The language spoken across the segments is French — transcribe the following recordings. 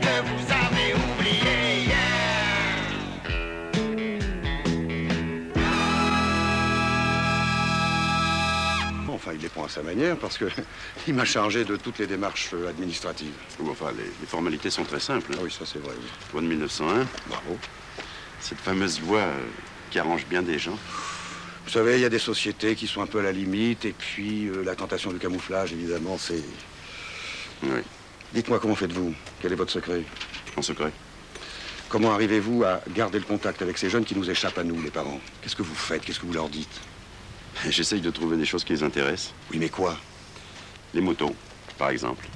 que vous avez oublié hier. Enfin, il les prend à sa manière parce que il m'a chargé de toutes les démarches administratives. Ou enfin, les formalités sont très simples. Ah oui, ça c'est vrai. Oui. Loi de 1901. Bravo. Cette fameuse loi qui arrange bien des gens. Vous savez, il y a des sociétés qui sont un peu à la limite, et puis la tentation du camouflage, évidemment, c'est... Oui. Dites-moi, comment faites-vous? Quel est votre secret? En secret. Comment arrivez-vous à garder le contact avec ces jeunes qui nous échappent à nous, les parents? Qu'est-ce que vous faites? Qu'est-ce que vous leur dites? J'essaye de trouver des choses qui les intéressent. Oui, mais quoi? Les motos, par exemple.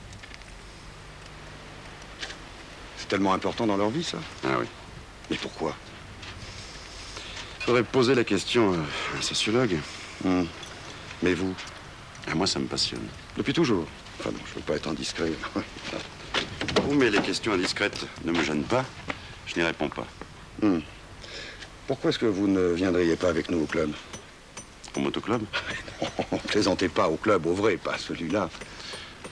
C'est tellement important dans leur vie, ça? Ah oui. Mais pourquoi? Faudrait poser la question à un sociologue. Mais vous? Ah, moi, ça me passionne. Depuis toujours? Enfin non, je veux pas être indiscret. Oh, mais les questions indiscrètes ne me gênent pas. Je n'y réponds pas. Pourquoi est-ce que vous ne viendriez pas avec nous au club? Au motoclub? Non, plaisantez pas, au club, au vrai, pas celui-là.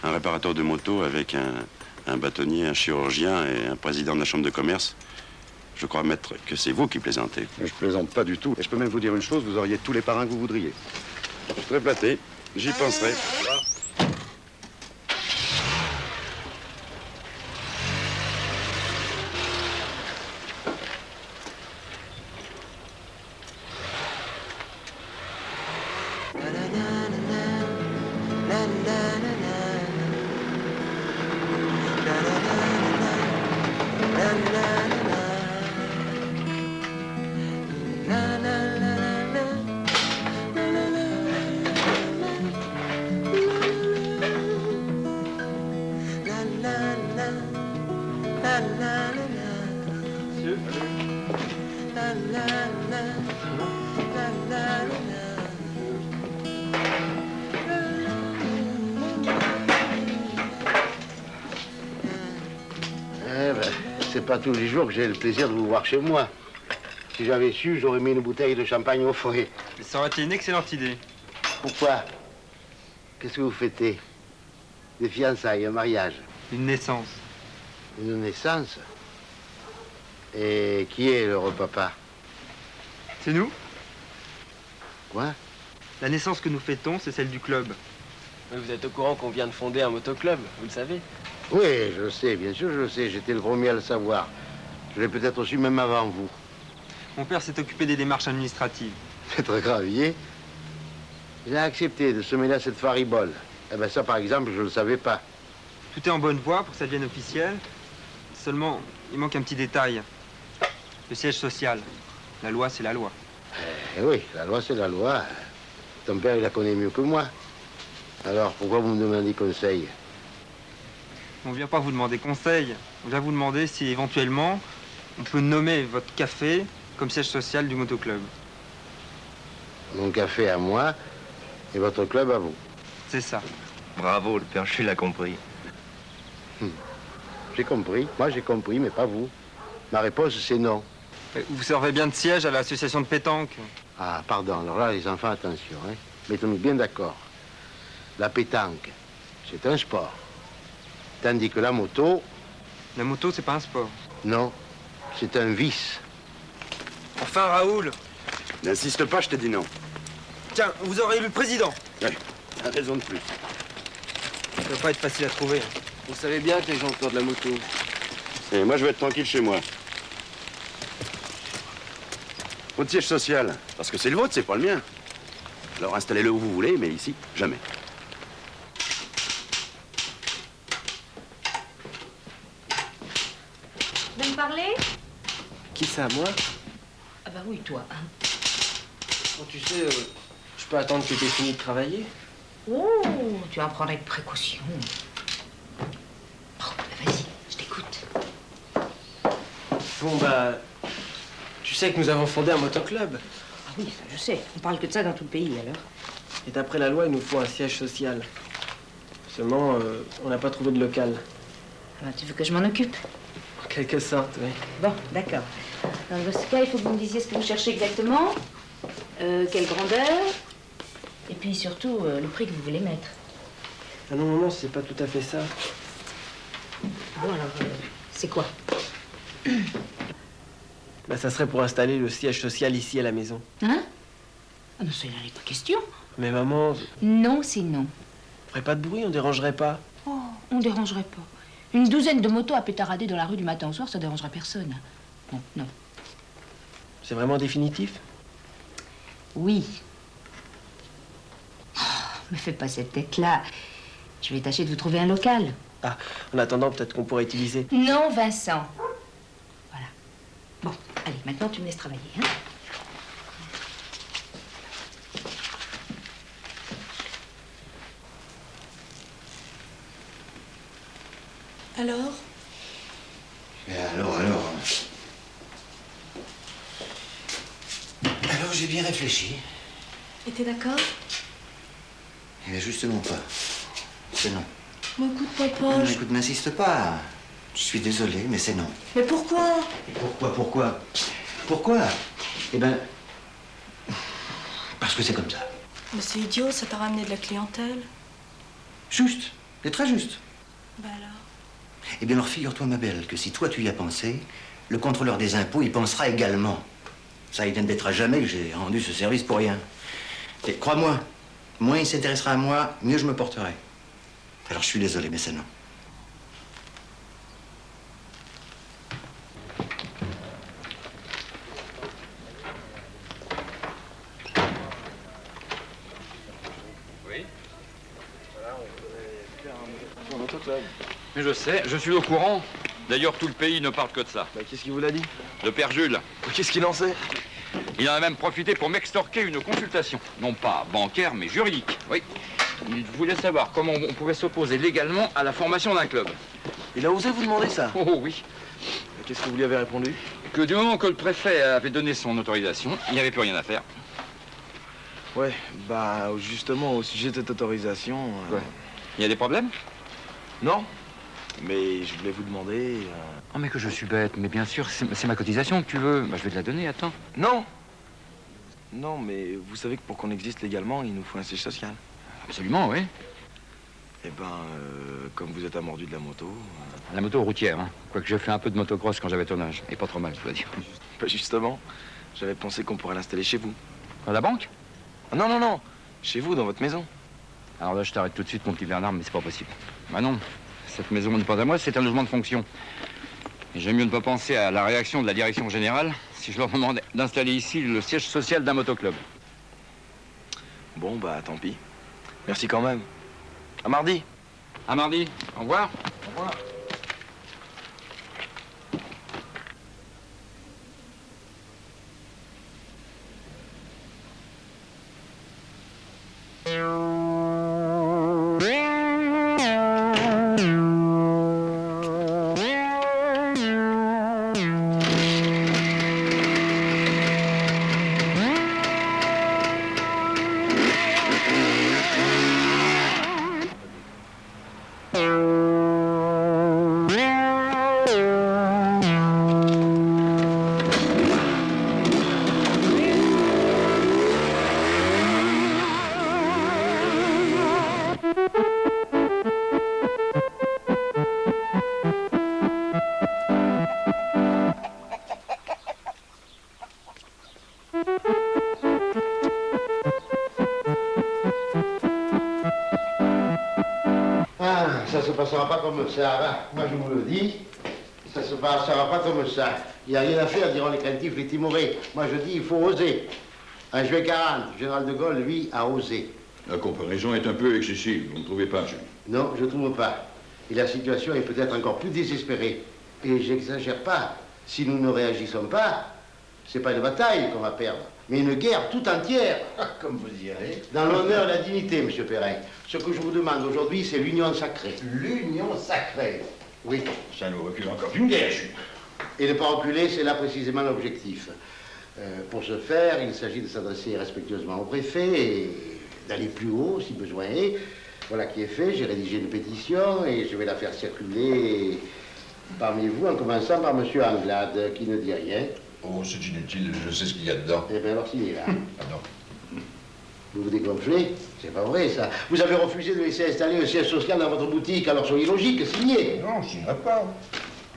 Un réparateur de moto avec un bâtonnier, un chirurgien et un président de la chambre de commerce. Je crois, maître, que c'est vous qui plaisantez. Je plaisante pas du tout. Et je peux même vous dire une chose, vous auriez tous les parrains que vous voudriez. Je suis très flatté. J'y penserai. C'est pas tous les jours que j'ai le plaisir de vous voir chez moi. Si j'avais su, j'aurais mis une bouteille de champagne au frais. Ça aurait été une excellente idée. Pourquoi? Qu'est-ce que vous fêtez? Des fiançailles, un mariage? Une naissance. Une naissance? Et qui est l'heureux papa? C'est nous? Quoi? La naissance que nous fêtons, c'est celle du club. Mais vous êtes au courant qu'on vient de fonder un motoclub, vous le savez? Oui, je le sais, bien sûr, je le sais. J'étais le premier à le savoir. Je l'ai peut-être su même avant vous. Mon père s'est occupé des démarches administratives. Maître Gravier, il a accepté de se mêler à cette faribole. Eh bien ça, par exemple, je ne le savais pas. Tout est en bonne voie pour que ça devienne officiel. Seulement, il manque un petit détail. Le siège social. La loi, c'est la loi. Eh oui, la loi, c'est la loi. Ton père, il la connaît mieux que moi. Alors, pourquoi vous me demandez conseil? On ne vient pas vous demander conseil. On vient vous demander si, éventuellement, on peut nommer votre café comme siège social du motoclub. Mon café à moi et votre club à vous. C'est ça. Bravo, le perchu l'a compris. J'ai compris. Moi, j'ai compris, mais pas vous. Ma réponse, c'est non. Vous servez bien de siège à l'association de pétanque. Ah, pardon. Alors là, les enfants, attention. Hein. Mettons-nous bien d'accord. La pétanque, c'est un sport. Tandis que la moto... La moto, c'est pas un sport. Non, c'est un vice. Enfin, Raoul. N'insiste pas, je t'ai dit non. Tiens, vous aurez élu le président. Ouais, un raison de plus. Ça ne va pas être facile à trouver. Vous savez bien que les gens autour de la moto. Et moi, je vais être tranquille chez moi. Votre siège social, parce que c'est le vôtre, c'est pas le mien. Alors installez-le où vous voulez, mais ici, jamais. De me parler? Qui ça, moi? Ah bah oui, toi. Hein. Oh, tu sais, je peux attendre que t'aies fini de travailler? Oh, tu vas prendre avec précaution. Oh, bah vas-y, je t'écoute. Bon, bah... Tu sais que nous avons fondé un motoclub. Ah oui, ça je sais. On parle que de ça dans tout le pays, alors. Et d'après la loi, il nous faut un siège social. Seulement, on n'a pas trouvé de local. Ah bah, tu veux que je m'en occupe? En quelque sorte, oui. Bon, d'accord. Dans ce cas, il faut que vous me disiez ce que vous cherchez exactement, quelle grandeur, et puis surtout le prix que vous voulez mettre. Ah non, non, non, c'est pas tout à fait ça. Bon, alors, C'est quoi? Bah, ça serait pour installer le siège social ici à la maison. Hein? Ah non, ça, il n'en est pas question. Mais maman, Non, c'est non. on ferait pas de bruit, on dérangerait pas. Oh, on dérangerait pas. Une douzaine de motos à pétarader dans la rue du matin au soir, ça dérangerait personne. Non, non. C'est vraiment définitif? Oui. Oh, me fais pas cette tête-là. Je vais tâcher de vous trouver un local. Ah, en attendant, peut-être qu'on pourrait utiliser. Non, Vincent. Voilà. Bon, allez, maintenant tu me laisses travailler, hein? Alors? Mais alors... Alors j'ai bien réfléchi. Et t'es d'accord? Mais justement pas. C'est non. Bon, écoute, papa, Non, écoute, n'insiste pas. Je suis désolé, mais c'est non. Mais pourquoi? Pourquoi? Eh ben... Parce que c'est comme ça. Mais c'est idiot, ça t'a ramené de la clientèle. Juste. C'est très juste. Bah alors? Eh bien alors figure-toi, ma belle, que si toi tu y as pensé, le contrôleur des impôts y pensera également. Ça, il n'embêtera jamais que j'ai rendu ce service pour rien. Et crois-moi, moins il s'intéressera à moi, mieux je me porterai. Alors je suis désolé, mais c'est non. Oui. Mais je sais, je suis au courant. D'ailleurs, tout le pays ne parle que de ça. Bah, qu'est-ce qu'il vous l'a dit? Le père Jules. Qu'est-ce qu'il en sait? Il en a même profité pour m'extorquer une consultation. Non pas bancaire, mais juridique. Oui. Il voulait savoir comment on pouvait s'opposer légalement à la formation d'un club. Il a osé vous demander ça? Oh oui. Qu'est-ce que vous lui avez répondu? Que du moment que le préfet avait donné son autorisation, il n'y avait plus rien à faire. Ouais, bah justement, au sujet de cette autorisation... Ouais. Il y a des problèmes? Non, mais je voulais vous demander... Oh mais que je suis bête, mais bien sûr, c'est ma cotisation que tu veux. Bah, je vais te la donner, attends. Non. Non, mais vous savez que pour qu'on existe légalement, il nous faut un siège social. Absolument, oui. Eh ben, comme vous êtes amordu de la moto... La moto routière, hein. Quoique j'ai fait un peu de motocross quand j'avais ton âge. Et pas trop mal, je dois dire. Bah justement, j'avais pensé qu'on pourrait l'installer chez vous. Dans la banque? Ah, non, non, non. Chez vous, dans votre maison. Alors là, je t'arrête tout de suite, mon petit Bernard, mais c'est pas possible. Bah non, cette maison n'est pas à moi, c'est un logement de fonction. Et j'aime mieux ne pas penser à la réaction de la direction générale si je leur demande d'installer ici le siège social d'un motoclub. Bon, bah tant pis. Merci quand même. À mardi. À mardi. Au revoir. Au revoir. Ça se passera pas comme ça, hein. Moi je vous le dis, ça se passera pas comme ça. Il n'y a rien à faire, diront les craintifs, les timorés. Moi je dis, il faut oser. En juin 40, le général de Gaulle, lui, a osé. La comparaison est un peu excessive, vous ne trouvez pas, Jules? Non, je ne trouve pas. Et la situation est peut-être encore plus désespérée. Et j'exagère pas. Si nous ne réagissons pas, c'est pas une bataille qu'on va perdre, mais une guerre tout entière. Comme vous direz. Dans l'honneur et la dignité, monsieur Perrin. Ce que je vous demande aujourd'hui, c'est l'union sacrée. L'union sacrée. Oui. Ça nous recule encore d'une guerre, Jules. Et ne pas reculer, c'est là précisément l'objectif. Pour ce faire, il s'agit de s'adresser respectueusement au préfet et d'aller plus haut si besoin est. Voilà qui est fait. J'ai rédigé une pétition et je vais la faire circuler parmi vous, en commençant par monsieur Anglade, qui ne dit rien. Oh, c'est inutile, je sais ce qu'il y a dedans. Eh bien, alors signez là. Pardon. Vous vous dégonflez? C'est pas vrai, ça. Vous avez refusé de laisser installer un siège social dans votre boutique, alors soyez logique, signez. Non, je signerai pas.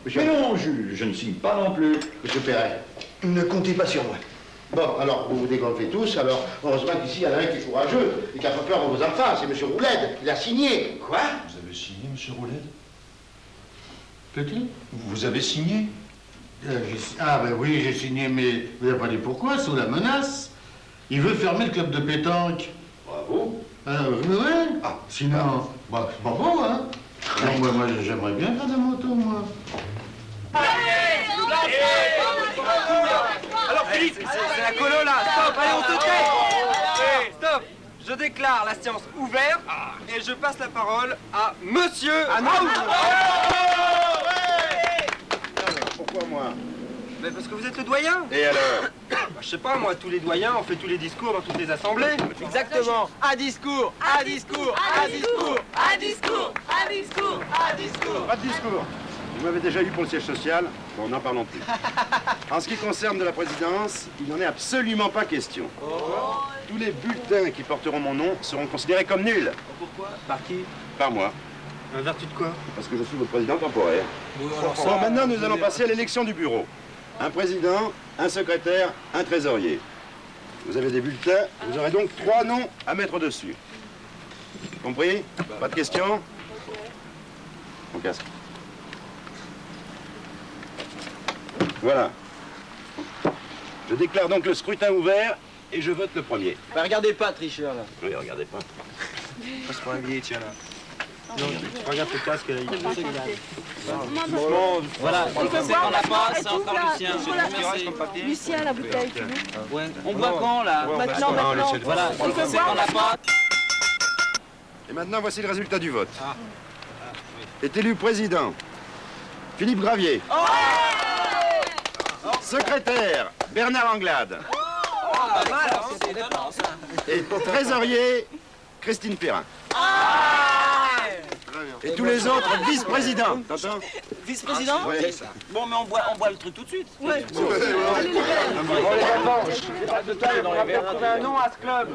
Monsieur... Mais non, je ne signe pas non plus. Monsieur Perret. Ne comptez pas sur moi. Bon, alors, vous vous dégonflez tous, alors, heureusement qu'ici, il y en a un qui est courageux et qui a pas peur de vos enfants, c'est Monsieur Roulette, il a signé. Quoi? Vous avez signé, monsieur Roulette? Petit? Vous avez signé? Ah, ben oui, j'ai signé, mais vous n'avez pas dit pourquoi, sous la menace. Il veut fermer le club de pétanque. Bravo. Ouais. Sinon, bah, c'est pas bon, hein. Non, moi, j'aimerais bien faire des motos, moi. Alors Philippe, c'est la colo là. Stop, allez, on se tait. Stop. Je déclare la séance ouverte et je passe la parole à Monsieur Raoul. Pourquoi moi? Mais parce que vous êtes le doyen. Et alors? Je sais pas, moi, tous les doyens, on fait tous les discours dans toutes les assemblées. Exactement. Un discours, un discours, un discours, un discours, un discours, un discours. Pas de discours. Vous m'avez déjà eu pour le siège social, bon, n'en parlons plus. En ce qui concerne de la présidence, il n'en est absolument pas question. Tous les bulletins qui porteront mon nom seront considérés comme nuls. Pourquoi? Par qui? Par moi. En vertu de quoi? Parce que je suis votre président temporaire. Bon, Maintenant, nous allons passer à l'élection du bureau. Un président, un secrétaire, un trésorier. Vous avez des bulletins, vous aurez donc 3 noms à mettre dessus. Compris? Pas de questions? Mon casque. Voilà. Je déclare donc le scrutin ouvert et je vote le premier. Bah, regardez pas, tricheur, là. Oui, regardez pas. Passe pour un billet, tiens là. Non, regarde le casque là. Voilà, c'est qu'on n'a pas, c'est encore Lucien. Lucien, la bouteille, tu veux? Ouais. On boit quand, là? Maintenant. Voilà, c'est qu'on n'a pas. Et maintenant, voici le résultat du vote. Est élu président Philippe Gravier. Secrétaire Bernard Anglade. Pas mal, hein? C'est étonnant, ça. Et trésorier Christine Perrin. Et tous les autres vice-présidents. T'entends? Vice-président? Oui, ça. Bon, mais on boit le truc tout de suite. Ouais. On les trouver un nom à ce club.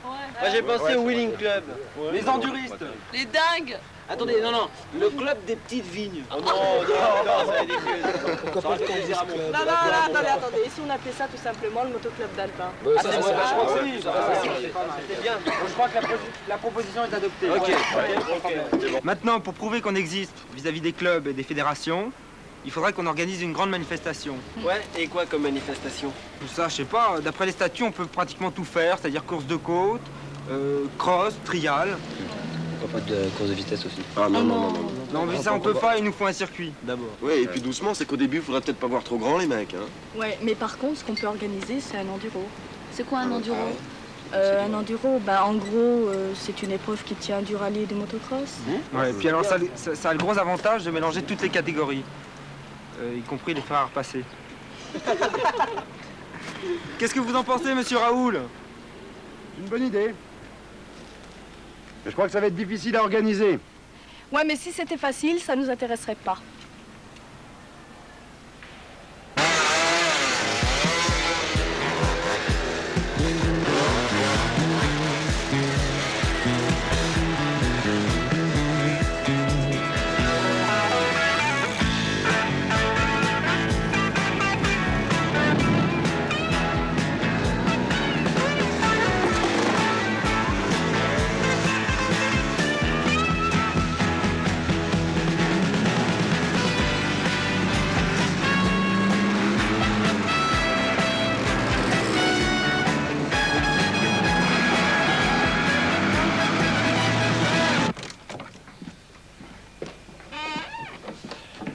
Moi, j'ai pensé au Wheeling Club. Les enduristes. Les dingues. Attendez, non, le club des petites vignes. Oh non, ça va être dégueu. Pourquoi pas le club? Non, attendez. Et si on appelait ça tout simplement le motoclub d'Alpin? Ah, c'est bon, je crois que oui. C'était bien. Je crois que la proposition est adoptée. Ok. Maintenant, pour prouver qu'on existe vis-à-vis des clubs et des fédérations, il faudrait qu'on organise une grande manifestation. Ouais, et quoi comme manifestation? Tout ça, je sais pas, d'après les statuts, on peut pratiquement tout faire, c'est-à-dire course de côte, cross, trial. Pas de course de vitesse aussi. Ah non, non, non, non. Non, mais ça, on peut pas, il nous faut un circuit. D'abord. Oui, et puis doucement, c'est qu'au début, il faudrait peut-être pas voir trop grand, les mecs. Hein. Ouais, mais par contre, ce qu'on peut organiser, c'est un enduro. C'est quoi un enduro? Un enduro, bah en gros, c'est une épreuve qui tient du rallye et du motocross. Ouais, et puis alors ça a le gros avantage de mélanger toutes les catégories, y compris les fers à repasser. Qu'est-ce que vous en pensez, monsieur Raoul? Une bonne idée. Mais je crois que ça va être difficile à organiser. Ouais, mais si c'était facile, ça nous intéresserait pas.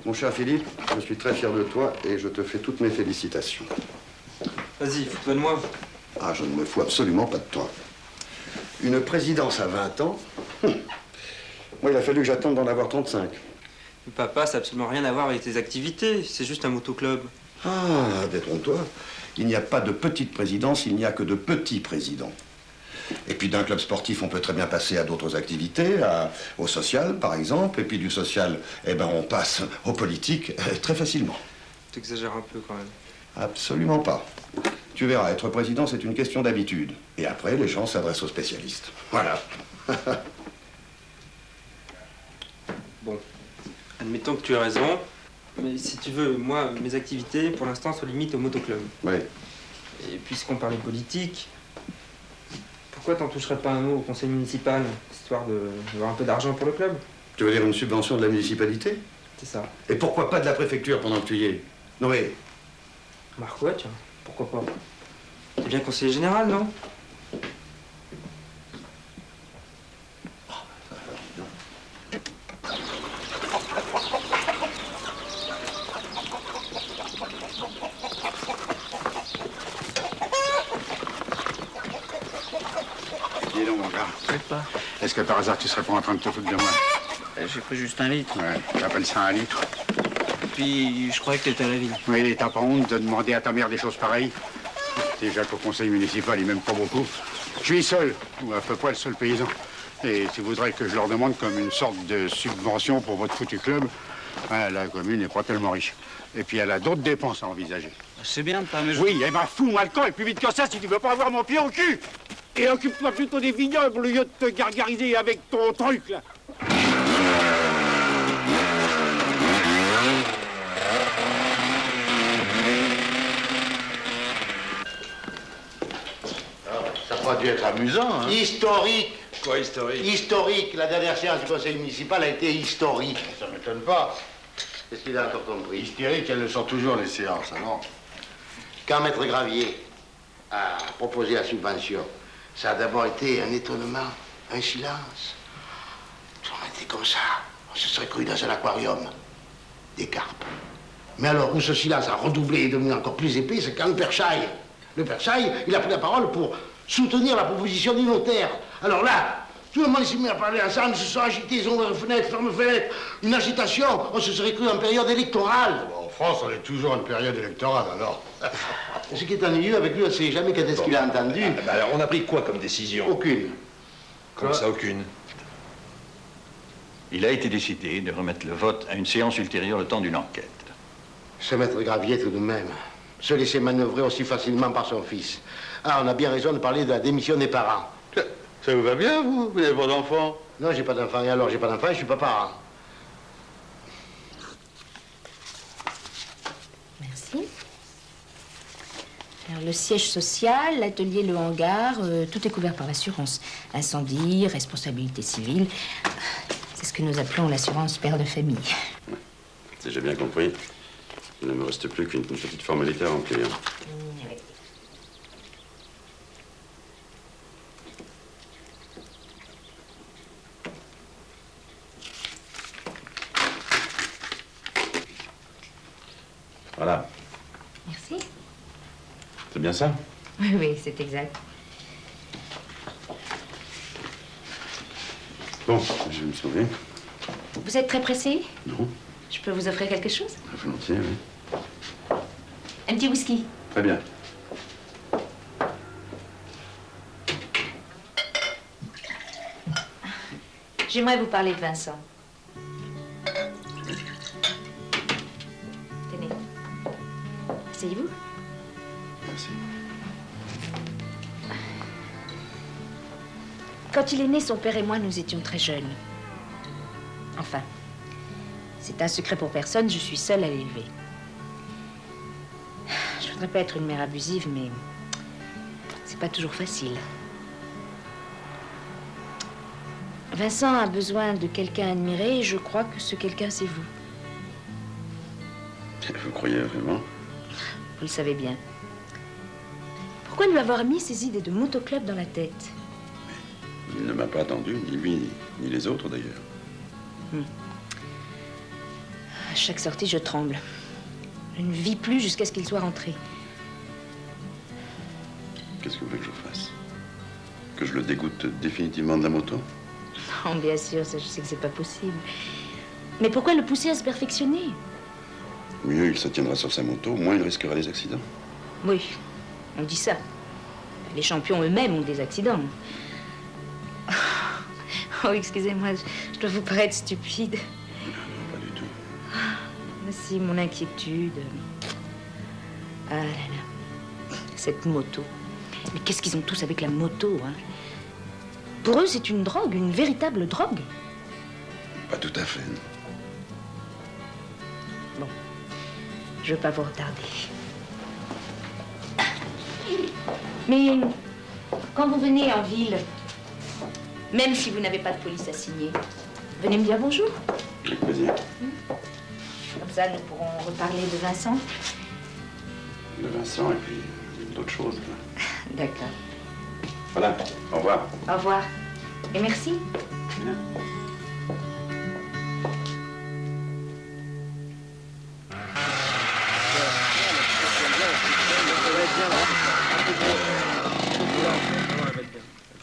Mon cher Philippe, je suis très fier de toi et je te fais toutes mes félicitations. Vas-y, fous-toi de moi. Ah, je ne me fous absolument pas de toi. Une présidence à 20 ans Moi, il a fallu que j'attende d'en avoir 35. Papa, ça n'a absolument rien à voir avec tes activités, c'est juste un motoclub. Ah, détrompe-toi. Il n'y a pas de petite présidence, il n'y a que de petits présidents. Et puis d'un club sportif, on peut très bien passer à d'autres activités, au social par exemple, et puis du social, eh ben on passe au politique très facilement. T'exagères un peu quand même. Absolument pas. Tu verras, être président, c'est une question d'habitude. Et après, les gens s'adressent aux spécialistes. Voilà. Bon, admettons que tu as raison. Mais si tu veux, moi, mes activités, pour l'instant, se limitent au motoclub. Oui. Et puisqu'on parlait politique, pourquoi t'en toucherais pas un mot au conseil municipal, histoire d'avoir un peu d'argent pour le club? Tu veux dire une subvention de la municipalité? C'est ça. Et pourquoi pas de la préfecture pendant que tu y es? Non mais... Marc, ouais, tiens, pourquoi pas? T'es bien conseiller général, non? Dis donc, mon gars. Pas. Est-ce que par hasard tu serais pas en train de te foutre de moi? J'ai pris juste 1 litre. Ouais, t'appelles ça 1 litre? Et puis, je croyais que t'étais à la ville. Oui, t'as pas honte de demander à ta mère des choses pareilles? Déjà qu'au conseil municipal, il m'aime pas beaucoup. Je suis seul, ou à peu près le seul paysan. Et tu voudrais que je leur demande comme une sorte de subvention pour votre foutu club, hein, la commune n'est pas tellement riche. Et puis elle a d'autres dépenses à envisager. C'est bien de pas me... Oui, eh ben fous-moi le camp et plus vite que ça si tu veux pas avoir mon pied au cul. Et occupe-toi plutôt des vignobles au lieu de te gargariser avec ton truc, là. Ça n'a pas dû être amusant, hein? Historique. Quoi, historique? Historique. La dernière séance du conseil municipal a été historique. Ça m'étonne pas. Qu'est-ce qu'il a encore compris? Hystérique, elles le sont toujours, les séances, alors. Quand Maître Gravier a proposé la subvention, ça a d'abord été un étonnement, un silence. On était comme ça. On se serait cru dans un aquarium. Des carpes. Mais alors, où ce silence a redoublé et est devenu encore plus épais, c'est quand le père Chaille. Le père Chaille, il a pris la parole pour soutenir la proposition du notaire. Alors là, tout le monde s'est mis à parler ensemble, ils se sont agités, ils ont ouvert fenêtre, ferme fenêtre. Une agitation, on se serait cru en période électorale. En France, on est toujours en période électorale, alors. Ce qui est ennuyeux avec lui, on ne sait jamais quand est-ce qu'il a entendu. Alors, on a pris quoi comme décision? Aucune. Comme ça, aucune? Il a été décidé de remettre le vote à une séance ultérieure le temps d'une enquête. Ce Maître Gravier, tout de même, se laisser manœuvrer aussi facilement par son fils. Ah, on a bien raison de parler de la démission des parents. Ça vous va bien, vous? Vous n'avez pas d'enfant? Non, j'ai pas d'enfant. Et alors, j'ai pas d'enfant, je suis pas parent. Merci. Alors, le siège social, l'atelier, le hangar, tout est couvert par l'assurance. Incendie, responsabilité civile. C'est ce que nous appelons l'assurance père de famille. Si j'ai bien compris, il ne me reste plus qu'une petite formalité à remplir. Oui. Voilà. Merci. C'est bien ça? Oui, oui, c'est exact. Bon, je vais me sauver. Vous êtes très pressé? Non. Je peux vous offrir quelque chose? Volontiers, oui. Un petit whisky. Très bien. J'aimerais vous parler de Vincent. Tenez. Asseyez-vous. Merci. Quand il est né, son père et moi, nous étions très jeunes. Enfin, c'est un secret pour personne, je suis seule à l'élever. Je voudrais pas être une mère abusive, mais c'est pas toujours facile. Vincent a besoin de quelqu'un admiré et je crois que ce quelqu'un, c'est vous. Vous croyez vraiment? Vous le savez bien. Pourquoi lui avoir mis ces idées de motoclub dans la tête? Il ne m'a pas attendu, ni lui, ni les autres d'ailleurs. À chaque sortie, je tremble. Je ne vis plus jusqu'à ce qu'il soit rentré. Qu'est-ce que vous voulez que je fasse? Que je le dégoûte définitivement de la moto? Non, bien sûr, ça, je sais que c'est pas possible. Mais pourquoi le pousser à se perfectionner? Mieux il se tiendra sur sa moto, moins il risquera des accidents. Oui, on dit ça. Les champions eux-mêmes ont des accidents. Oh, excusez-moi, je dois vous paraître stupide. Non, pas du tout. Mais si, mon inquiétude. Ah là là, cette moto. Mais qu'est-ce qu'ils ont tous avec la moto, hein? Pour eux, c'est une drogue, une véritable drogue. Pas tout à fait. Bon, Je veux pas vous retarder. Mais quand vous venez en ville, même si vous n'avez pas de police à signer, venez me dire bonjour. Avec plaisir. Comme ça, nous pourrons reparler de Vincent. De Vincent et puis d'autres choses. D'accord. Voilà, au revoir. Au revoir. Et merci.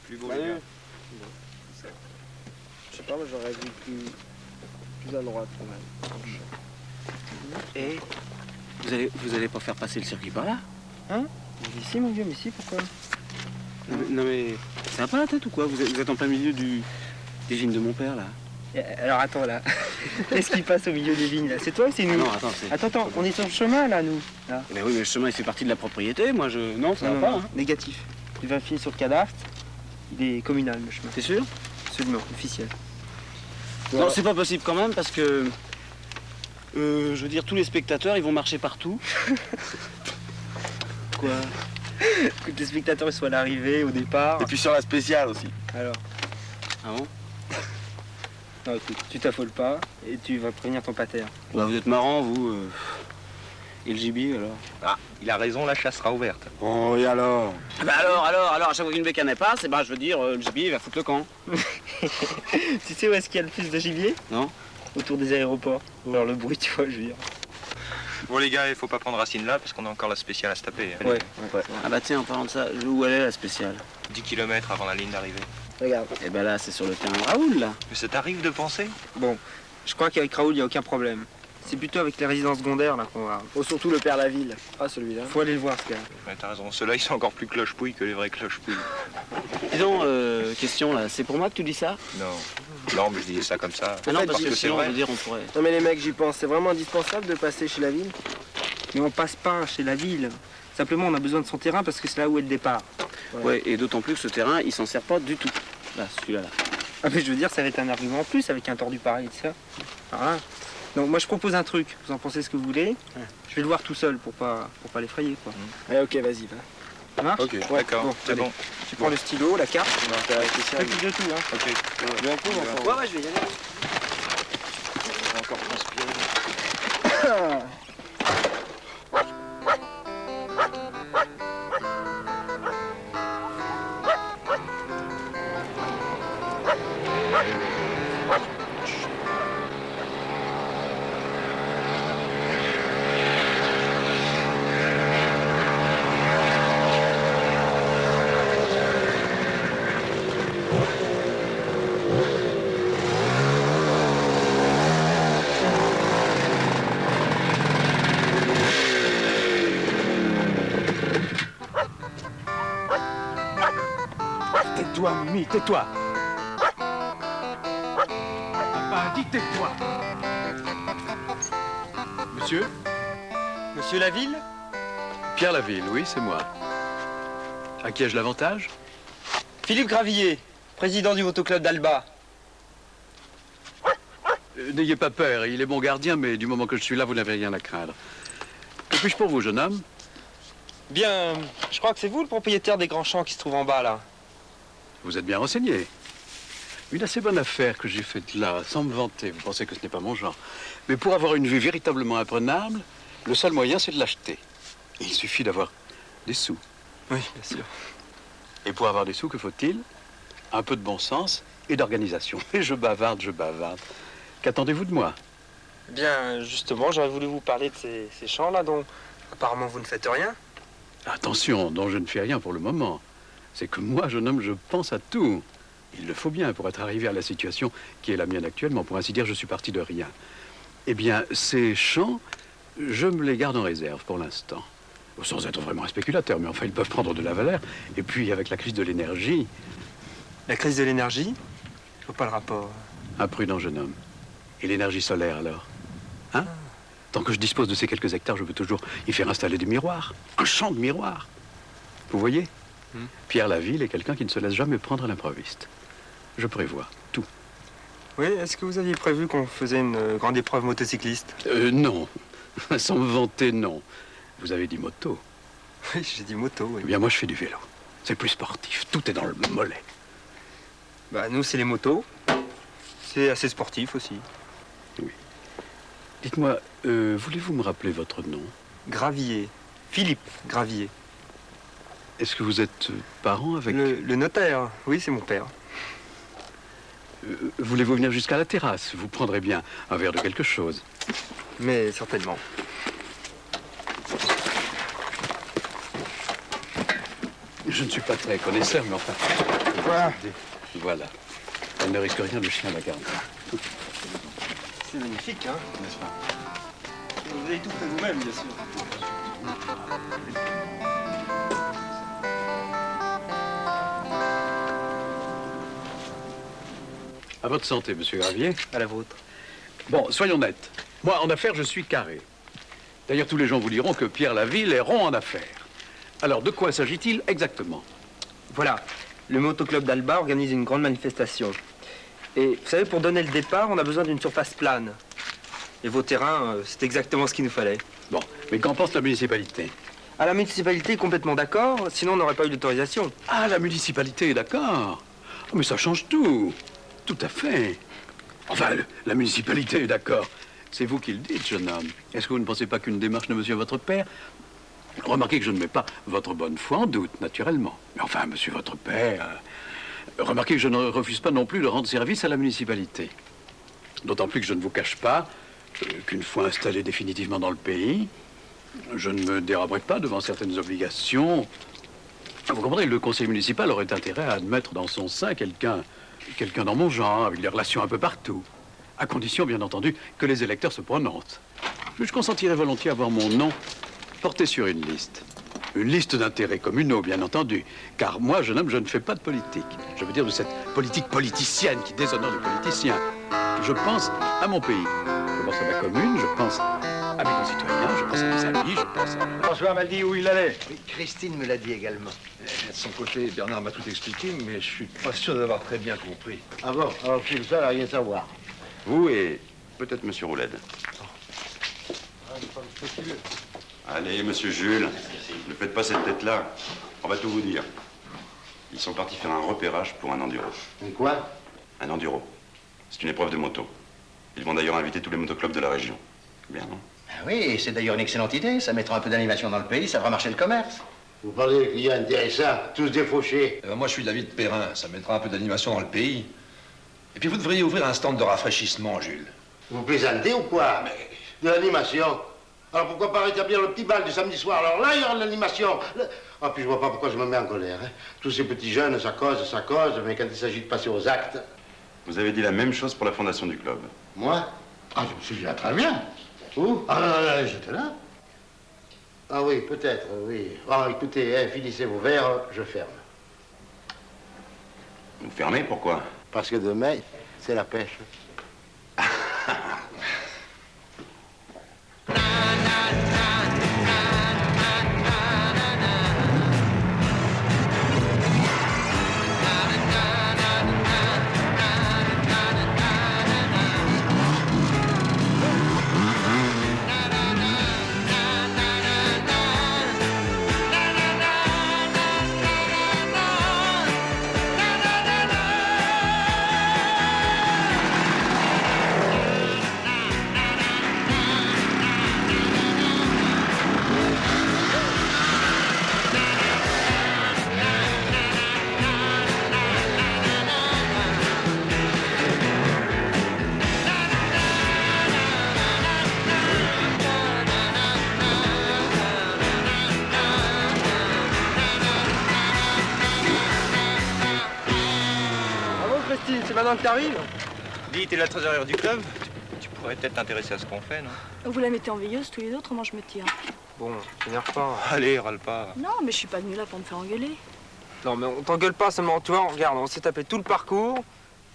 Plus beau, les gars. Je sais pas, moi j'aurais vu plus à droite quand même. Et vous allez pas faire passer le circuit par là? Hein? Mais si, mon vieux, mais si, pourquoi? Non mais c'est un peu la tête ou quoi? Vous êtes en plein milieu des vignes de mon père là. Alors attends là, qu'est-ce qui passe au milieu des vignes là? C'est toi ou c'est nous? Ah non, attends, c'est... Attends, on est sur le chemin là, nous. Là. Mais oui, mais le chemin il fait partie de la propriété, moi je... Non, ça va pas. Hein. Négatif. Tu vas filer sur le cadastre, il est communal le chemin. T'es sûr? Absolument, officiel. Non, c'est pas possible quand même parce que... je veux dire, tous les spectateurs ils vont marcher partout. Quoi? Que les spectateurs soient à l'arrivée, au départ. Et puis sur la spéciale aussi. Alors. Ah bon? Non, écoute, tu t'affoles pas et tu vas prévenir ton pater. Bah, vous êtes marrant, vous. Et le gibier, alors? Ah, il a raison, la chasse sera ouverte. Oh, et alors? Bah alors, à chaque fois qu'une bécane passe, eh ben, je veux dire, le gibier il va foutre le camp. Tu sais où est-ce qu'il y a le plus de gibier? Non. Autour des aéroports. Alors le bruit, tu vois, je veux dire. Bon les gars, il faut pas prendre racine là parce qu'on a encore la spéciale à se taper. Ouais. Ah bah tiens, en parlant de ça, où elle est la spéciale? 10 km avant la ligne d'arrivée. Regarde. Eh ben là, c'est sur le terrain de Raoul, là. Mais ça t'arrive de penser? Bon, je crois qu'avec Raoul, il n'y a aucun problème. C'est plutôt avec les résidences secondaires là qu'on va. Oh, surtout le père Laville. Ah, celui-là. Faut aller le voir, ce gars. Ouais, t'as raison, ceux-là ils sont encore plus cloche-pouille que les vrais cloche-pouilles. Dis donc, question là, c'est pour moi que tu dis ça? Non, mais je disais ça comme ça. Ah non, parce que c'est sinon, vrai. je veux dire, on pourrait... Non mais les mecs, j'y pense, c'est vraiment indispensable de passer chez la ville. Mais on passe pas chez la ville. Simplement, on a besoin de son terrain parce que c'est là où est le départ. Voilà. Ouais, et d'autant plus que ce terrain, il s'en sert pas du tout. Là, celui-là, là. Ah mais je veux dire, ça va être un argument en plus avec un tordu pareil, ça. Voilà. Donc moi je propose un truc, vous en pensez ce que vous voulez. Ouais. Je vais le voir tout seul pour pas l'effrayer quoi. Ouais, ok, vas-y, va. Ça marche? Ok, ouais, d'accord, bon, c'est bon. Tu prends le stylo, la carte. Plus de tout, hein. Ok. Je vais un coup, ouais, je vais y aller. On va encore transpirer. Tais-toi, Mimi, tais-toi. Papa dit tais-toi. Monsieur? Monsieur Laville? Pierre Laville, oui, c'est moi. À qui ai-je l'avantage? Philippe Gravillier, président du motoclub d'Alba. N'ayez pas peur, il est bon gardien, mais du moment que je suis là, vous n'avez rien à craindre. Que puis-je pour vous, jeune homme? Bien, je crois que c'est vous le propriétaire des grands champs qui se trouvent en bas, là. Vous êtes bien renseigné. Une assez bonne affaire que j'ai faite là, sans me vanter. Vous pensez que ce n'est pas mon genre. Mais pour avoir une vue véritablement imprenable, le seul moyen, c'est de l'acheter. Il suffit d'avoir des sous. Oui, bien sûr. Et pour avoir des sous, que faut-il? Un peu de bon sens et d'organisation. Et je bavarde, je bavarde. Qu'attendez-vous de moi? Bien, justement, j'aurais voulu vous parler de ces champs-là dont apparemment vous ne faites rien. Attention, dont je ne fais rien pour le moment. C'est que moi, jeune homme, je pense à tout. Il le faut bien pour être arrivé à la situation qui est la mienne actuellement. Pour ainsi dire, je suis parti de rien. Eh bien, ces champs, je me les garde en réserve pour l'instant. Sans être vraiment un spéculateur, mais enfin, ils peuvent prendre de la valeur. Et puis, avec la crise de l'énergie... La crise de l'énergie? Je vois pas le rapport. Imprudent jeune homme. Et l'énergie solaire, alors? Hein? Tant que je dispose de ces quelques hectares, je peux toujours y faire installer des miroirs. Un champ de miroirs. Vous voyez? Pierre Laville est quelqu'un qui ne se laisse jamais prendre à l'improviste. Je prévois tout. Oui, est-ce que vous aviez prévu qu'on faisait une grande épreuve motocycliste? Non. Sans me vanter, non. Vous avez dit moto. Oui, j'ai dit moto, oui. Eh bien, moi, je fais du vélo. C'est plus sportif. Tout est dans le mollet. Bah, nous, c'est les motos. C'est assez sportif aussi. Oui. Dites-moi, voulez-vous me rappeler votre nom? Gravier. Philippe Gravier. Est-ce que vous êtes parent avec... Le notaire, oui, c'est mon père. Voulez-vous venir jusqu'à la terrasse? Vous prendrez bien un verre de quelque chose. Mais certainement. Je ne suis pas très connaisseur, mais enfin... Voilà. Voilà. Elle ne risque rien, le chien la garde. C'est magnifique, hein, n'est-ce pas? Vous avez tout fait vous-même, bien sûr. À votre santé, monsieur Gravier. À la vôtre. Bon, soyons nets. Moi, en affaires, je suis carré. D'ailleurs, tous les gens vous diront que Pierre Laville est rond en affaires. Alors, de quoi s'agit-il exactement? Voilà. Le motoclub d'Alba organise une grande manifestation. Et vous savez, pour donner le départ, on a besoin d'une surface plane. Et vos terrains, c'est exactement ce qu'il nous fallait. Bon, mais qu'en pense la municipalité? Ah, la municipalité est complètement d'accord, sinon on n'aurait pas eu d'autorisation. Ah, la municipalité est d'accord. Oh, mais ça change tout. Tout à fait. Enfin, la municipalité est d'accord. C'est vous qui le dites, jeune homme. Est-ce que vous ne pensez pas qu'une démarche de monsieur votre père... Remarquez que je ne mets pas votre bonne foi en doute, naturellement. Mais enfin, monsieur votre père... Remarquez que je ne refuse pas non plus de rendre service à la municipalité. D'autant plus que je ne vous cache pas qu'une fois installé définitivement dans le pays, je ne me déroberai pas devant certaines obligations. Vous comprenez, le conseil municipal aurait intérêt à admettre dans son sein quelqu'un dans mon genre, avec des relations un peu partout. À condition, bien entendu, que les électeurs se prononcent. Je consentirais volontiers à voir mon nom porté sur une liste. Une liste d'intérêts communaux, bien entendu. Car moi, jeune homme, je ne fais pas de politique. Je veux dire de cette politique politicienne qui déshonore les politiciens. Je pense à mon pays. Je pense à ma commune, je pense à mes concitoyens, je pense à mes amis, je pense à... François m'a dit où il allait. Oui, Christine me l'a dit également. De son côté, Bernard m'a tout expliqué, mais je suis pas sûr d'avoir très bien compris. Ah bon? Alors je suis le seul à rien savoir. Vous et peut-être monsieur Rouled. Allez, monsieur Jules, ne faites pas cette tête-là. On va tout vous dire. Ils sont partis faire un repérage pour un enduro. Un quoi? Un enduro. C'est une épreuve de moto. Ils vont d'ailleurs inviter tous les motoclubs de la région. Bien, non? Ah oui, c'est d'ailleurs une excellente idée. Ça mettra un peu d'animation dans le pays, ça fera marcher le commerce. Vous parlez de clients intéressants, tous défauchés. Moi, je suis David Perrin. Ça mettra un peu d'animation dans le pays. Et puis, vous devriez ouvrir un stand de rafraîchissement, Jules. Vous plaisantez ou quoi? Mais... De l'animation? Alors pourquoi pas rétablir le petit bal du samedi soir? Alors là, il y aura de l'animation. Ah, puis je vois pas pourquoi je me mets en colère. Hein. Tous ces petits jeunes, ça cause, mais quand il s'agit de passer aux actes... Vous avez dit la même chose pour la fondation du club. Moi? Ah, je me souviens très bien. Où? Ah, j'étais là. Ah oui, peut-être, oui. Ah, écoutez, hein, finissez vos verres, je ferme. Vous fermez, pourquoi? Parce que demain, c'est la pêche. C'est maintenant que t'arrives? Dis, t'es la trésorière du club. Tu pourrais peut-être t'intéresser à ce qu'on fait, non? Vous la mettez en veilleuse tous les deux, autrement je me tire. Bon, t'énerve pas. Allez, râle pas. Non, mais je suis pas venue là pour me faire engueuler. Non, mais on t'engueule pas seulement. Tu vois, regarde, on s'est tapé tout le parcours.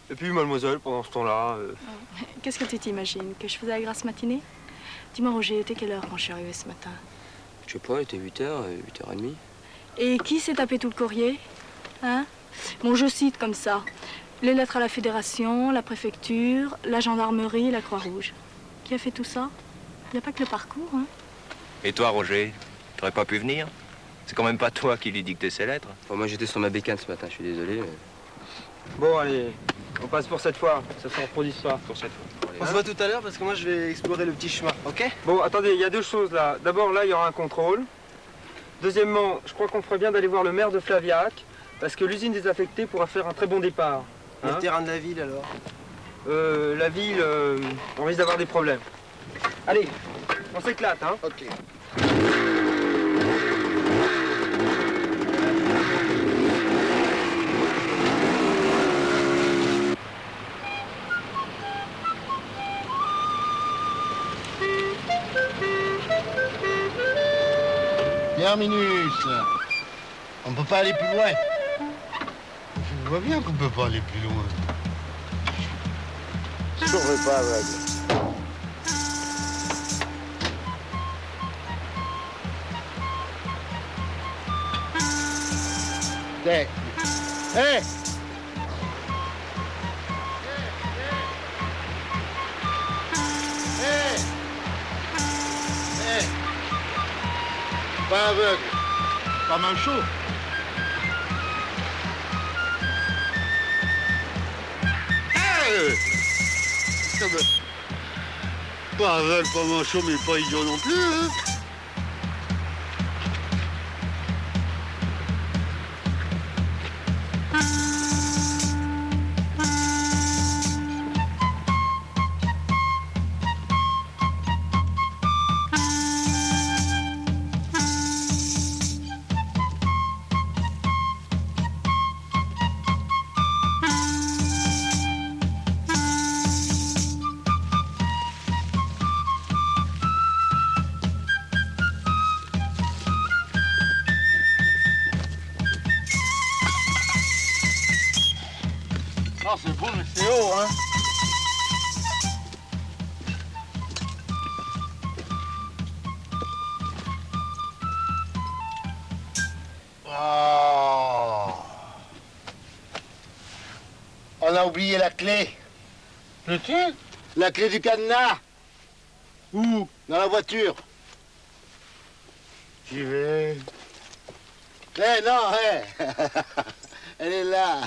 Et puis, mademoiselle, pendant ce temps-là... Qu'est-ce que tu t'imagines? Que je faisais la grasse matinée? Dis-moi, Roger, il était quelle heure quand je suis arrivée ce matin? Je sais pas, il était 8h, 8h30. Et qui s'est tapé tout le courrier? Hein? Bon, je cite comme ça. Les lettres à la fédération, la préfecture, la gendarmerie, la Croix-Rouge. Qui a fait tout ça? Il n'y a pas que le parcours, hein. Et toi, Roger, t'aurais pas pu venir? C'est quand même pas toi qui lui dictais ses lettres. Bon, moi, j'étais sur ma bécane ce matin, je suis désolé. Mais... Bon, allez, on passe pour cette fois. Ça se reproduise pas. Pour cette fois. On se voit tout à l'heure parce que moi, je vais explorer le petit chemin, ok? Bon, attendez, il y a deux choses là. D'abord, là, il y aura un contrôle. Deuxièmement, je crois qu'on ferait bien d'aller voir le maire de Flaviac parce que l'usine désaffectée pourra faire un très bon départ. Le terrain de la ville, alors? La ville, on risque d'avoir des problèmes. Allez, on s'éclate, hein? Ok. Terminus. On peut pas aller plus loin. Je vois bien qu'on peut pas aller plus loin. Je ne pas aveugle. Hey! Hey! Pas aveugle, pas manchot. Pas aveugle, pas manchot, mais pas idiot non plus, hein? Ah, c'est beau, mais c'est haut, hein? Oh. On a oublié la clé. Le tu? La clé du cadenas. Où? Dans la voiture. J'y vais. Eh non, eh. Elle est là.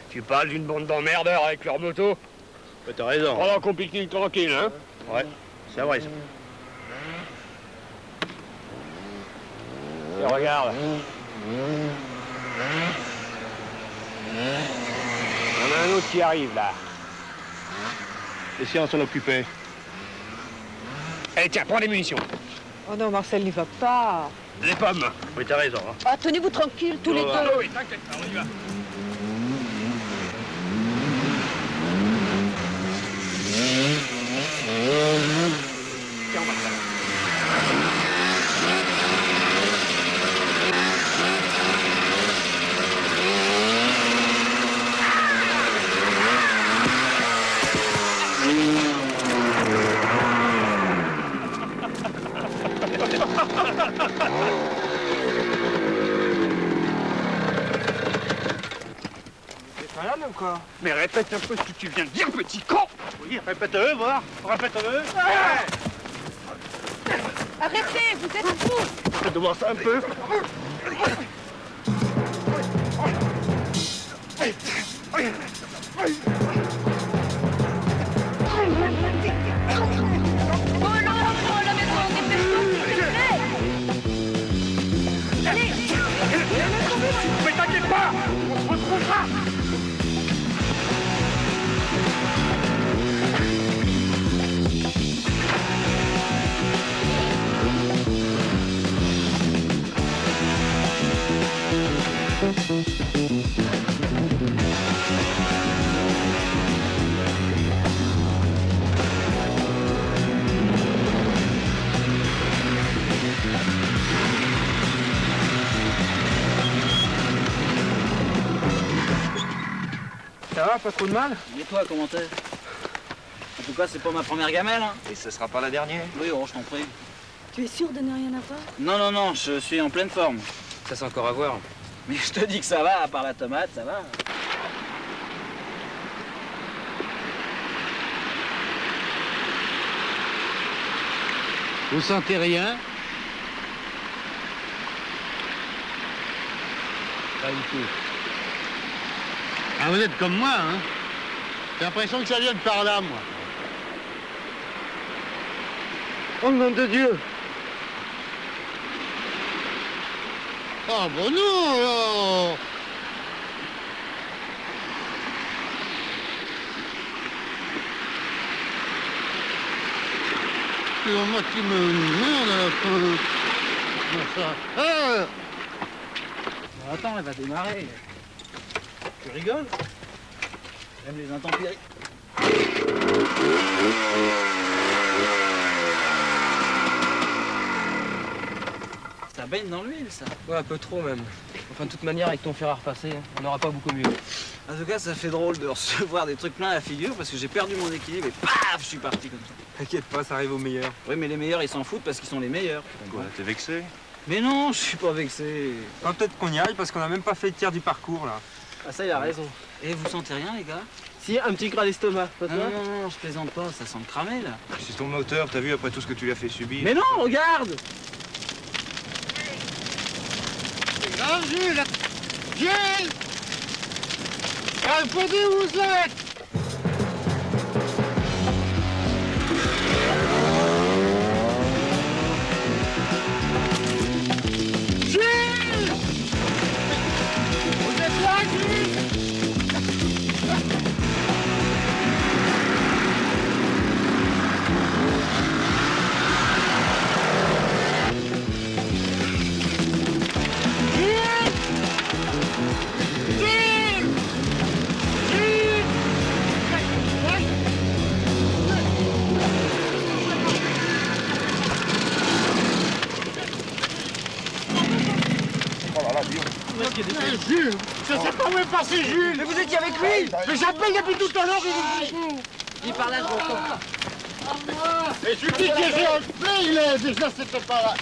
Tu parles d'une bande d'emmerdeurs avec leur moto? T'as raison. Pendant qu'on pique-nique tranquille, hein? Ouais, c'est vrai ça. Et regarde. Il y en a un autre qui arrive, là. Et si on s'en occupait? Allez, tiens, prends des munitions. Oh non, Marcel n'y va pas. Les pommes. Oui, t'as raison. Hein. Ah, tenez-vous tranquille, tous les deux. Ah oui, t'inquiète pas, on y va. Tiens, on va faire. Malade ou quoi? Mais répète un peu ce que tu viens de dire, petit con. Oui, répète-le, voir. Répète-le. Arrêtez, vous êtes fous! Faites de voir ça un peu. Mais t'inquiète pas, on se retrouvera. Ça va, pas trop de mal? Et toi, comment t'es? En tout cas, c'est pas ma première gamelle, hein. Et ce sera pas la dernière? Oui, oh, je t'en prie. Tu es sûr de ne rien avoir? Non, non, non, je suis en pleine forme. Ça, c'est encore à voir. Mais je te dis que ça va, à part la tomate, ça va. Vous sentez rien? Pas du tout. Ah, vous êtes comme moi, hein? J'ai l'impression que ça vient de par là, moi. Oh, nom de Dieu! Oh, bon, non, alors! C'est moi qui me merde à la fin. Comment ça? Ah! Attends, elle va démarrer. Tu rigoles? J'aime les intempéries. Ça baigne dans l'huile, ça. Ouais, un peu trop même. Enfin, de toute manière, avec ton fer à repasser, on n'aura pas beaucoup mieux. En tout cas, ça fait drôle de recevoir des trucs plein à la figure parce que j'ai perdu mon équilibre et paf, je suis parti comme ça. T'inquiète pas, ça arrive aux meilleurs. Oui, mais les meilleurs, ils s'en foutent parce qu'ils sont les meilleurs. Quoi, t'es vexé? Mais non, je suis pas vexé. Enfin, peut-être qu'on y aille parce qu'on a même pas fait le tiers du parcours, là. Ah, ça, il a raison. Et vous sentez rien, les gars? Si, un petit gras d'estomac, pas toi? Non, non, non, je plaisante pas, ça sent le cramé, là. C'est ton moteur, t'as vu après tout ce que tu lui as fait subir? Mais non, regarde! Ah, Jules! Jules! Répondez où vous êtes! Jules! Vous êtes là, Jules? Jules! Je sais pas où est passé Jules! Mais vous étiez avec lui! Mais j'appelle depuis tout à l'heure, Il parle à Et celui qui est fait, il est déjà, c'était pas là.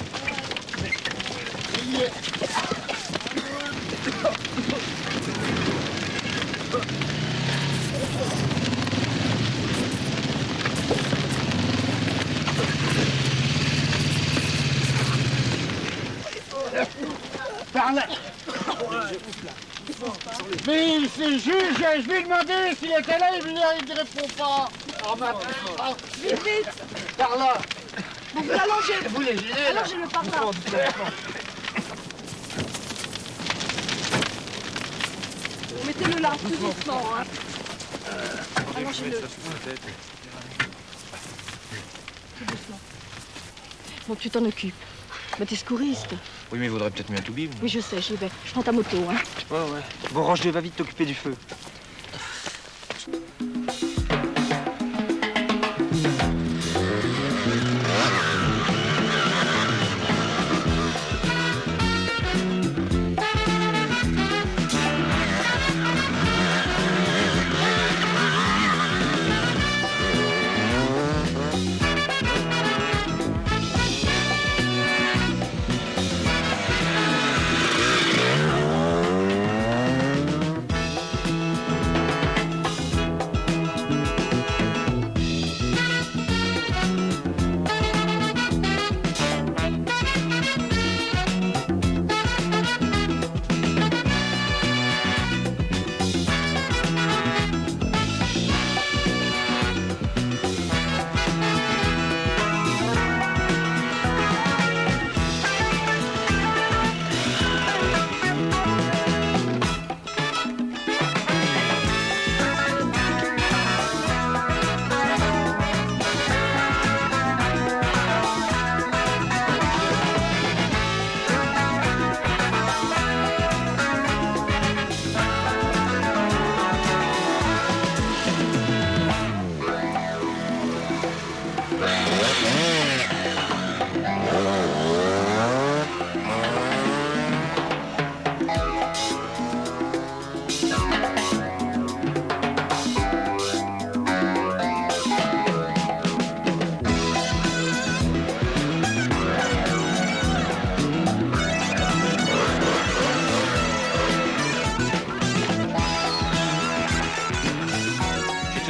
Il est... Par là. Mais c'est juste, je lui ai demandé s'il était là, il ne répond pas. Vite, vite! Par là. Vous vous allongez! Vous les gilets, là. Allongez-le par là! Mettez-le là, tout doucement, hein. Allongez-le. Tout doucement. Bon, tu t'en occupes. Mais t'es secouriste. Oui, mais il vaudrait peut-être mieux un tout-bib. Oui, je sais, j'y vais. Je prends ta moto, hein. Ouais, ouais. Bon, Roger, va vite t'occuper du feu.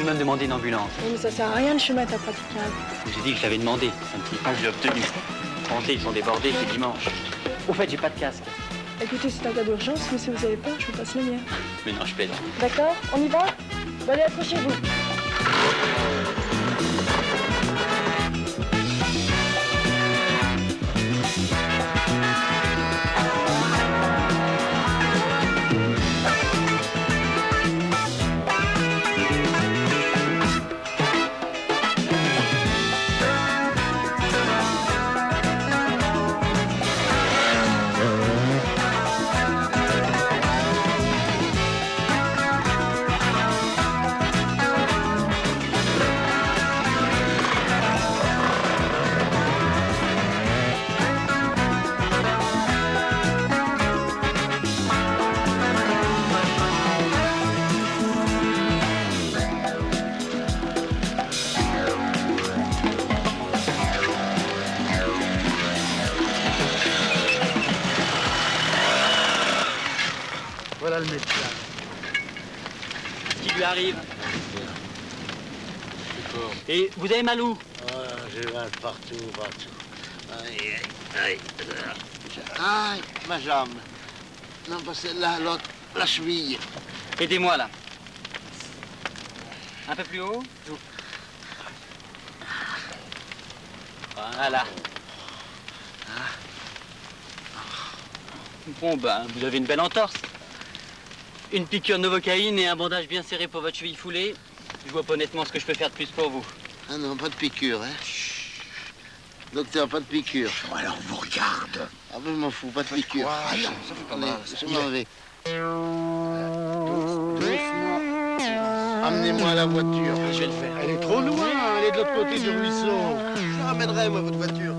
même demander une ambulance. Oui, mais ça sert à rien le chemin est impraticable. J'ai dit que je l'avais demandé. Un petit pas, je l'ai obtenu. Rangez, ils sont débordés, c'est dimanche. Au fait, j'ai pas de casque. Écoutez, c'est un cas d'urgence, mais si vous avez peur, je vous passe le mien. Mais non, je plaide. D'accord? On y va? Bon, allez, accrochez-vous. Voilà le médecin. Ce qui lui arrive. Et vous avez mal où? J'ai mal partout, partout. Aïe, aïe, aïe. Aïe, ma jambe. Non, pas celle-là, l'autre, la cheville. Aidez-moi là. Un peu plus haut. Voilà. Bon, ben, vous avez une belle entorse. Une piqûre de novocaïne et un bandage bien serré pour votre cheville foulée. Je vois pas honnêtement ce que je peux faire de plus pour vous. Ah non, pas de piqûre, hein. Docteur, pas de piqûre. Alors, on vous regarde. Ah ben, je m'en fous, pas de piqûre. ça fait pas mal. Je m'en vais. Doucement. Amenez-moi la voiture. Je vais le faire. Elle est trop loin, elle est de l'autre côté du ruisseau. Je ramènerai, moi, votre voiture.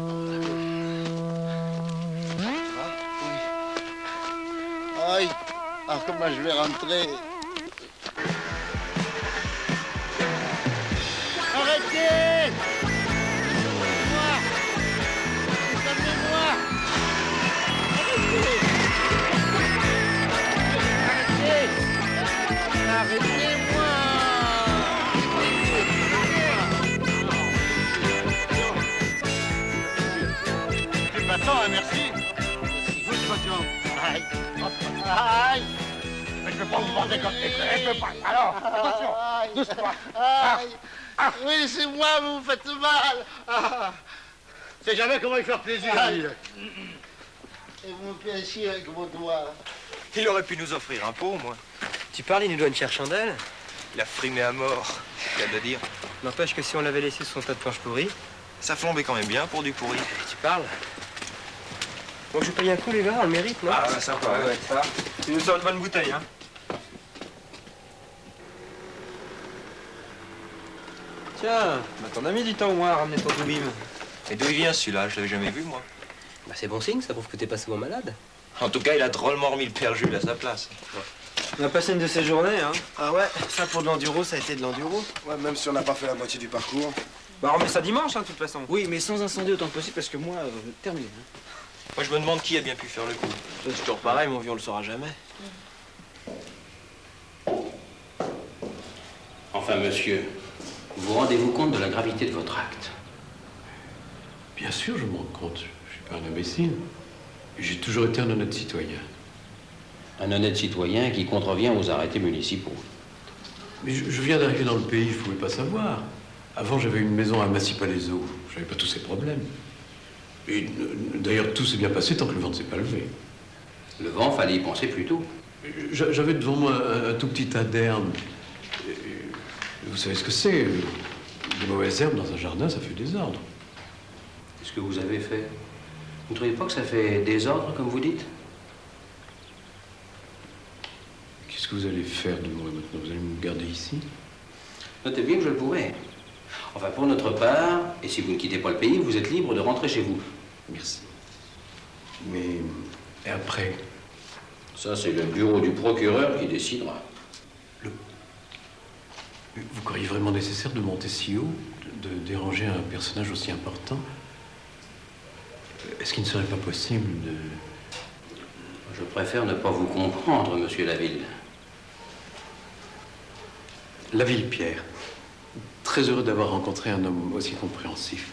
Aïe. Ah, comment je vais rentrer? Arrêtez! Amenez-moi! Amenez-moi! Arrêtez! Arrêtez-moi! C'est pas tant, hein, merci. Vous, c'est votre jambe. Aïe! Aïe! Mais je peux pas vous porter comme... Je peux pas... Alors, attention, doucement. Oui, laissez-moi, vous me faites mal. C'est jamais comment lui faire plaisir, lui. Et vous me pincez avec vos doigts. Il aurait pu nous offrir un pot, moi. Tu parles, il nous doit une chère chandelle. Il a frimé à mort, c'est le cas de dire. N'empêche que si on l'avait laissé sur son tas de planches pourries. Ça flambait quand même bien pour du pourri. Tu parles? Bon, je paye un coup, les gars, on le mérite, non? Ah, bah, sympa, ouais. Ça. Tu nous sors une bonne bouteille, hein? Tiens, bah, ton ami du temps au moins à ramener ton doubim. Et d'où il vient celui-là? Je l'avais jamais vu, moi. Bah, c'est bon signe, ça prouve que t'es pas souvent malade. En tout cas, il a drôlement remis le père Jules à sa place. On a passé une de ces journées, hein? Ah ouais, ça pour de l'enduro, ça a été de l'enduro. Ouais, même si on n'a pas fait la moitié du parcours. Bah, on remet ça dimanche, hein, de toute façon. Oui, mais sans incendie autant que possible, parce que moi, terminé. Hein. Moi, je me demande qui a bien pu faire le coup. C'est toujours pareil, mon vieux, on le saura jamais. Enfin, monsieur, vous rendez-vous compte de la gravité de votre acte? Bien sûr, je me rends compte. Je suis pas un imbécile. J'ai toujours été un honnête citoyen. Un honnête citoyen qui contrevient aux arrêtés municipaux. Mais je viens d'arriver dans le pays, je ne pouvais pas savoir. Avant, j'avais une maison à Massy-Palaiseau. Je n'avais pas tous ces problèmes. Et d'ailleurs, tout s'est bien passé tant que le vent ne s'est pas levé. Le vent, fallait y penser plus tôt. J'avais devant moi un tout petit tas d'herbes. Vous savez ce que c'est? Des mauvaises herbes dans un jardin, ça fait désordre. Qu'est-ce que vous avez fait? Vous ne trouvez pas que ça fait désordre, comme vous dites? Qu'est-ce que vous allez faire de moi maintenant? Vous allez me garder ici? Notez bien que je le pourrais. Enfin, pour notre part, et si vous ne quittez pas le pays, vous êtes libre de rentrer chez vous. Merci. Mais... et après? Ça, c'est le bureau du procureur qui décidera. Vous croyez vraiment nécessaire de monter si haut, de déranger un personnage aussi important? Est-ce qu'il ne serait pas possible de... Je préfère ne pas vous comprendre, monsieur Laville. Laville, Pierre. très heureux d'avoir rencontré un homme aussi compréhensif.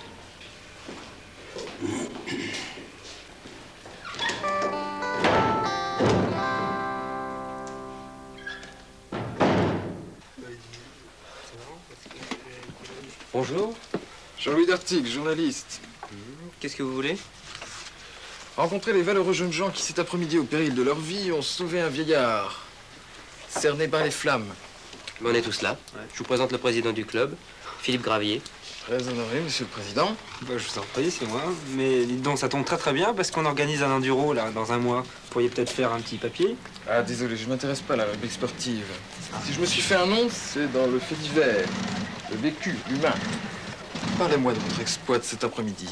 Bonjour. Jean-Louis Dartigue, journaliste. Qu'est-ce que vous voulez? Rencontrer les valeureux jeunes gens qui, cet après-midi, au péril de leur vie, ont sauvé un vieillard, cerné par les flammes. On est tous là. Je vous présente le président du club, Philippe Gravier. Très honoré, monsieur le président. Bah, je vous en prie, c'est moi. Mais dites donc, ça tombe très très bien parce qu'on organise un enduro là, dans un mois. Vous pourriez peut-être faire un petit papier. Ah, désolé, je m'intéresse pas à la rubrique sportive. Si je me suis fait un nom, c'est dans le fait divers, le vécu, l'humain. Parlez-moi de votre exploit de cet après-midi.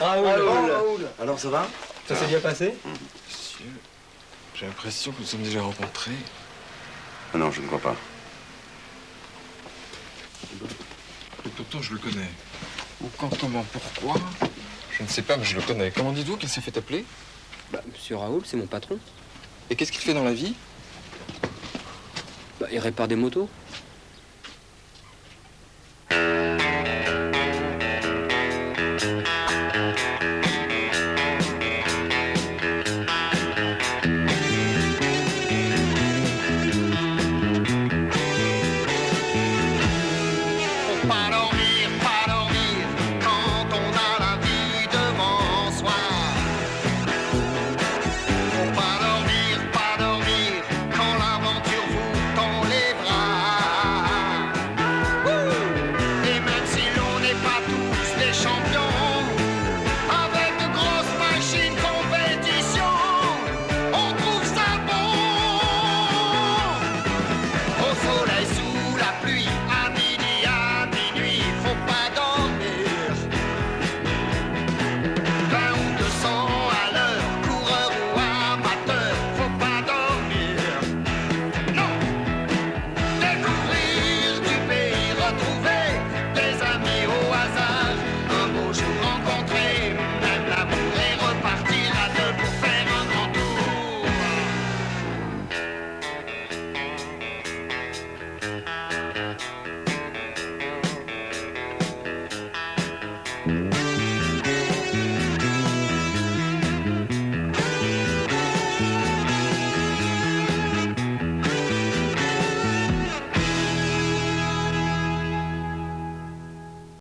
Raoul. Alors, ça va? Ça s'est bien passé? Monsieur, j'ai l'impression que nous sommes déjà rencontrés. Ah non, je ne crois pas. Et pourtant, je le connais. Où, quand, comment, pourquoi? Je ne sais pas, mais je le connais. Comment dites-vous qu'il s'est fait appeler? Bah, monsieur Raoul, c'est mon patron. Et qu'est-ce qu'il fait dans la vie? Bah, il répare des motos.